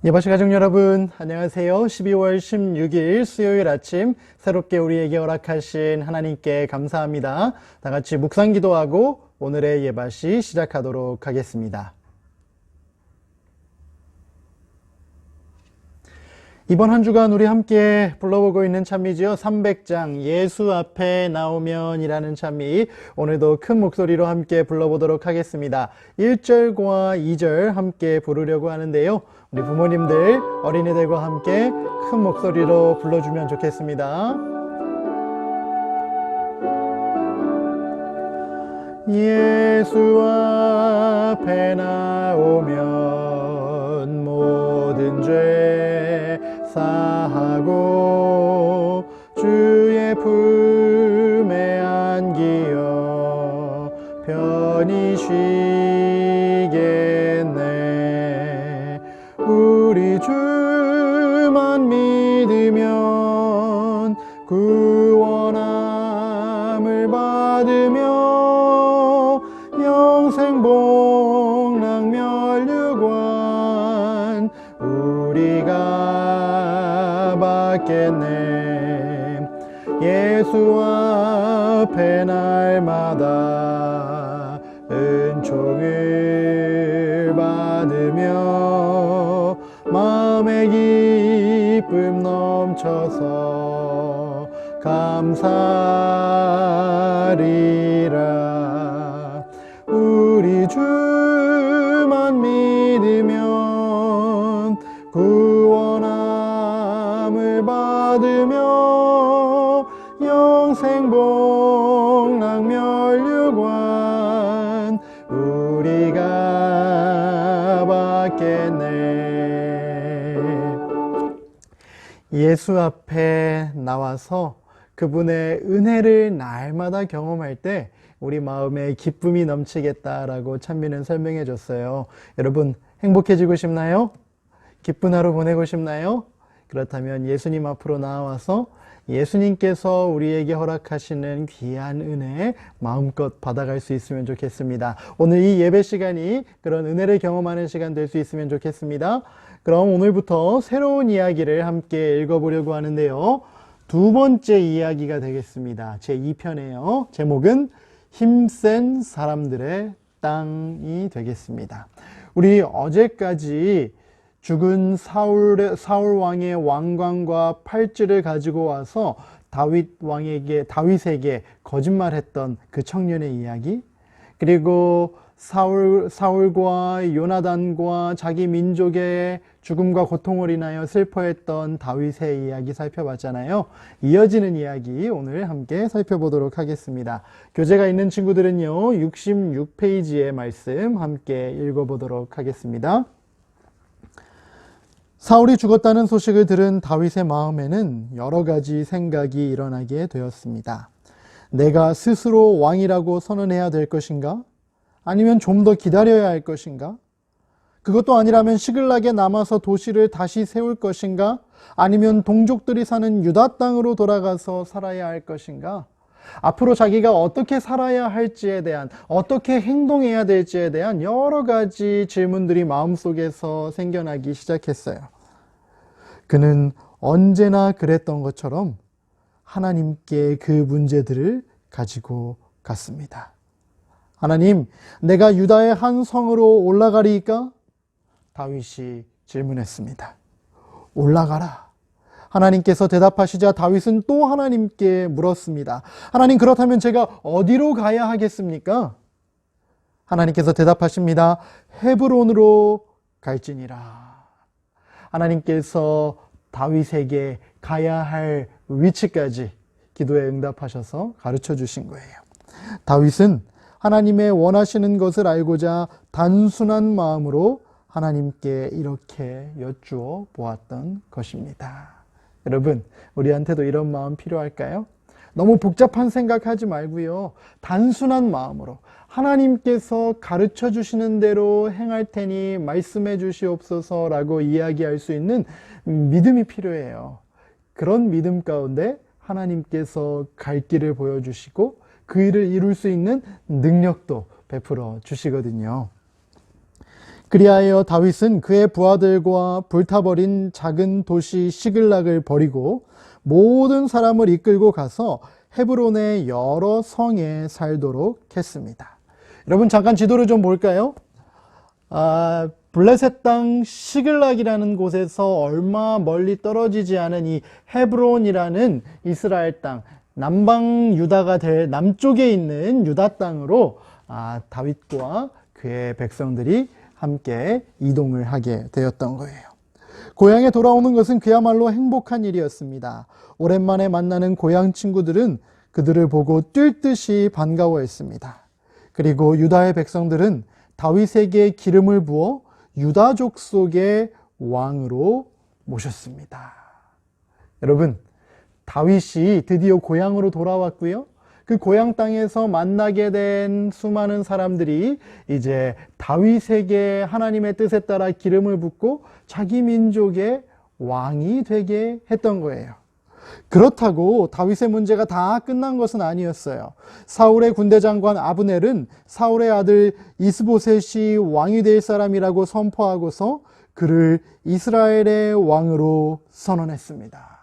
예바시 가족 여러분, 안녕하세요. 12월 16일 수요일 아침 새롭게 우리에게 허락하신 하나님께 감사합니다. 다 같이 묵상 기도하고 오늘의 예바시 시작하도록 하겠습니다. 이번 한 주간 우리 함께 불러보고 있는 찬미지요. 300장 예수 앞에 나오면 이라는 찬미, 오늘도 큰 목소리로 함께 불러보도록 하겠습니다. 1절과 2절 함께 부르려고 하는데요. 우리 부모님들, 어린이들과 함께 큰 목소리로 불러주면 좋겠습니다. 예수 앞에 나오면 모든 죄 사하고 주의 품에 안기어 편히 쉬겠네. 우리 주만 믿으면 구원함을 받으며 영생 복락 면류관 우리가 받겠네. 예수 앞에 날마다 은총을 받으며 마음의 기쁨 넘쳐서 감사리라. 우리 주만 믿으면 구원함을 받으며 영생 복락 면류관 우리가 받겠네. 예수 앞에 나와서 그분의 은혜를 날마다 경험할 때 우리 마음에 기쁨이 넘치겠다라고 찬미는 설명해 줬어요. 여러분, 행복해지고 싶나요? 기쁜 하루 보내고 싶나요? 그렇다면 예수님 앞으로 나와서 예수님께서 우리에게 허락하시는 귀한 은혜 마음껏 받아갈 수 있으면 좋겠습니다. 오늘 이 예배 시간이 그런 은혜를 경험하는 시간 될 수 있으면 좋겠습니다. 그럼 오늘부터 새로운 이야기를 함께 읽어보려고 하는데요. 두 번째 이야기가 되겠습니다. 제2편이에요. 제목은 힘센 사람들의 땅이 되겠습니다. 우리 어제까지 죽은 사울 왕의 왕관과 팔찌를 가지고 와서 다윗에게 거짓말했던 그 청년의 이야기, 그리고 사울과 요나단과 자기 민족의 죽음과 고통을 인하여 슬퍼했던 다윗의 이야기 살펴봤잖아요. 이어지는 이야기 오늘 함께 살펴보도록 하겠습니다. 교재가 있는 친구들은요, 66페이지의 말씀 함께 읽어보도록 하겠습니다. 사울이 죽었다는 소식을 들은 다윗의 마음에는 여러 가지 생각이 일어나게 되었습니다. 내가 스스로 왕이라고 선언해야 될 것인가? 아니면 좀 더 기다려야 할 것인가? 그것도 아니라면 시글락에 남아서 도시를 다시 세울 것인가? 아니면 동족들이 사는 유다 땅으로 돌아가서 살아야 할 것인가? 앞으로 자기가 어떻게 살아야 할지에 대한, 어떻게 행동해야 될지에 대한 여러 가지 질문들이 마음속에서 생겨나기 시작했어요. 그는 언제나 그랬던 것처럼 하나님께 그 문제들을 가지고 갔습니다. 하나님, 내가 유다의 한 성으로 올라가리이까? 다윗이 질문했습니다. 올라가라. 하나님께서 대답하시자 다윗은 또 하나님께 물었습니다. 하나님, 그렇다면 제가 어디로 가야 하겠습니까? 하나님께서 대답하십니다. 헤브론으로 갈지니라. 하나님께서 다윗에게 가야 할 위치까지 기도에 응답하셔서 가르쳐 주신 거예요. 다윗은 하나님의 원하시는 것을 알고자 단순한 마음으로 하나님께 이렇게 여쭈어 보았던 것입니다. 여러분, 우리한테도 이런 마음 필요할까요? 너무 복잡한 생각하지 말고요, 단순한 마음으로 하나님께서 가르쳐 주시는 대로 행할 테니 말씀해 주시옵소서라고 이야기할 수 있는 믿음이 필요해요. 그런 믿음 가운데 하나님께서 갈 길을 보여주시고 그 일을 이룰 수 있는 능력도 베풀어 주시거든요. 그리하여 다윗은 그의 부하들과 불타버린 작은 도시 시글락을 버리고 모든 사람을 이끌고 가서 헤브론의 여러 성에 살도록 했습니다. 여러분 잠깐 지도를 좀 볼까요? 블레셋 땅 시글락이라는 곳에서 얼마 멀리 떨어지지 않은 이 헤브론이라는 이스라엘 땅, 남방 유다가 될 남쪽에 있는 유다 땅으로 다윗과 그의 백성들이 함께 이동을 하게 되었던 거예요. 고향에 돌아오는 것은 그야말로 행복한 일이었습니다. 오랜만에 만나는 고향 친구들은 그들을 보고 뛸 듯이 반가워했습니다. 그리고 유다의 백성들은 다윗에게 기름을 부어 유다족 속의 왕으로 모셨습니다. 여러분, 다윗이 드디어 고향으로 돌아왔고요. 그 고향 땅에서 만나게 된 수많은 사람들이 이제 다윗에게 하나님의 뜻에 따라 기름을 붓고 자기 민족의 왕이 되게 했던 거예요. 그렇다고 다윗의 문제가 다 끝난 것은 아니었어요. 사울의 군대 장관 아브넬은 사울의 아들 이스보셋이 왕이 될 사람이라고 선포하고서 그를 이스라엘의 왕으로 선언했습니다.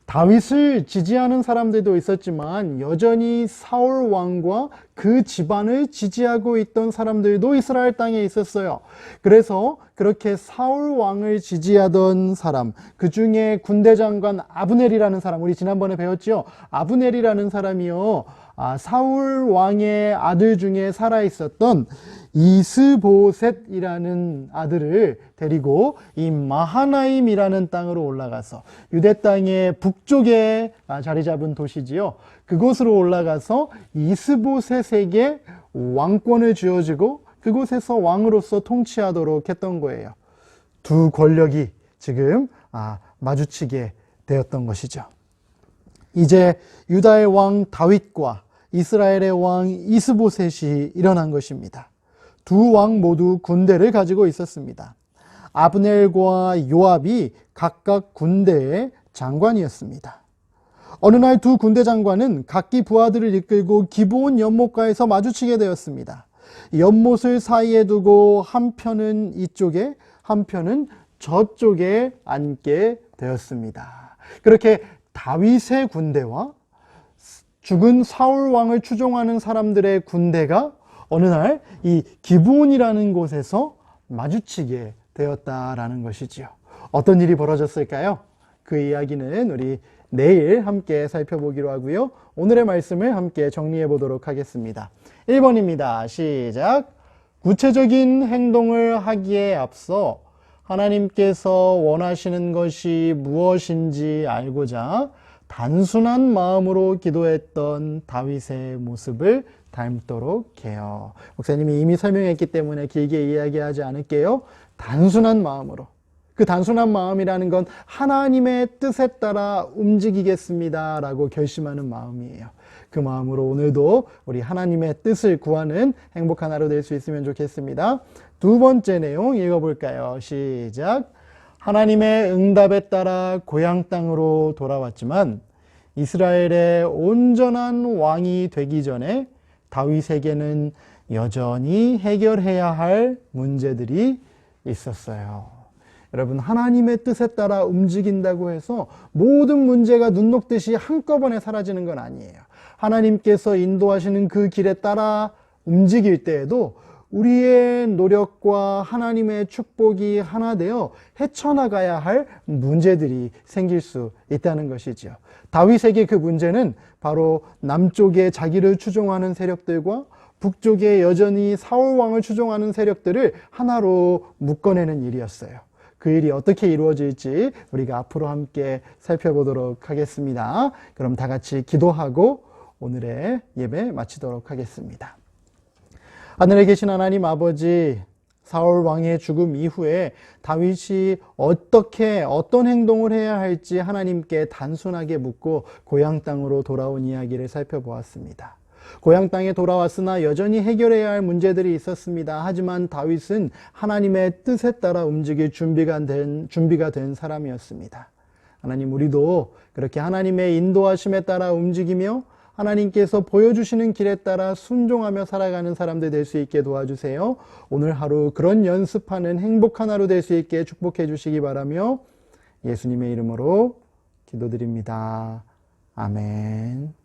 다윗을 지지하는 사람들도 있었지만 여전히 사울 왕과 그 집안을 지지하고 있던 사람들도 이스라엘 땅에 있었어요. 그래서 그렇게 사울 왕을 지지하던 사람, 그 중에 군대 장관 아브넬이라는 사람, 우리 지난번에 배웠죠? 아브넬이라는 사람이요, 사울 왕의 아들 중에 살아 있었던 이스보셋이라는 아들을 데리고 이 마하나임이라는 땅으로 올라가서 유대 땅의 북쪽에 자리 잡은 도시지요. 그곳으로 올라가서 이스보셋에게 왕권을 쥐어주고 그곳에서 왕으로서 통치하도록 했던 거예요. 두 권력이 지금 마주치게 되었던 것이죠. 이제 유다의 왕 다윗과 이스라엘의 왕 이스보셋이 일어난 것입니다. 두 왕 모두 군대를 가지고 있었습니다. 아브넬과 요압이 각각 군대의 장관이었습니다. 어느 날 두 군대 장관은 각기 부하들을 이끌고 기브온 연못가에서 마주치게 되었습니다. 연못을 사이에 두고 한편은 이쪽에 한편은 저쪽에 앉게 되었습니다. 그렇게 다윗의 군대와 죽은 사울 왕을 추종하는 사람들의 군대가 어느 날 이 기브온이라는 곳에서 마주치게 되었다라는 것이지요. 어떤 일이 벌어졌을까요? 그 이야기는 우리 내일 함께 살펴보기로 하고요. 오늘의 말씀을 함께 정리해 보도록 하겠습니다. 1번입니다. 시작. 구체적인 행동을 하기에 앞서 하나님께서 원하시는 것이 무엇인지 알고자 단순한 마음으로 기도했던 다윗의 모습을 닮도록 해요. 목사님이 이미 설명했기 때문에 길게 이야기하지 않을게요. 단순한 마음으로. 그 단순한 마음이라는 건 하나님의 뜻에 따라 움직이겠습니다 라고 결심하는 마음이에요. 그 마음으로 오늘도 우리 하나님의 뜻을 구하는 행복한 하루 될 수 있으면 좋겠습니다. 두 번째 내용 읽어볼까요? 시작. 하나님의 응답에 따라 고향 땅으로 돌아왔지만 이스라엘의 온전한 왕이 되기 전에 다윗에게는 여전히 해결해야 할 문제들이 있었어요. 여러분, 하나님의 뜻에 따라 움직인다고 해서 모든 문제가 눈 녹듯이 한꺼번에 사라지는 건 아니에요. 하나님께서 인도하시는 그 길에 따라 움직일 때에도 우리의 노력과 하나님의 축복이 하나 되어 헤쳐나가야 할 문제들이 생길 수 있다는 것이죠. 다윗에게 그 문제는 바로 남쪽에 자기를 추종하는 세력들과 북쪽에 여전히 사울 왕을 추종하는 세력들을 하나로 묶어내는 일이었어요. 그 일이 어떻게 이루어질지 우리가 앞으로 함께 살펴보도록 하겠습니다. 그럼 다 같이 기도하고 오늘의 예배 마치도록 하겠습니다. 하늘에 계신 하나님 아버지, 사울 왕의 죽음 이후에 다윗이 어떤 행동을 해야 할지 하나님께 단순하게 묻고 고향 땅으로 돌아온 이야기를 살펴보았습니다. 고향 땅에 돌아왔으나 여전히 해결해야 할 문제들이 있었습니다. 하지만 다윗은 하나님의 뜻에 따라 움직일 준비가 된 사람이었습니다. 하나님, 우리도 그렇게 하나님의 인도하심에 따라 움직이며 하나님께서 보여주시는 길에 따라 순종하며 살아가는 사람들 될 수 있게 도와주세요. 오늘 하루 그런 연습하는 행복한 하루 될 수 있게 축복해 주시기 바라며 예수님의 이름으로 기도드립니다. 아멘.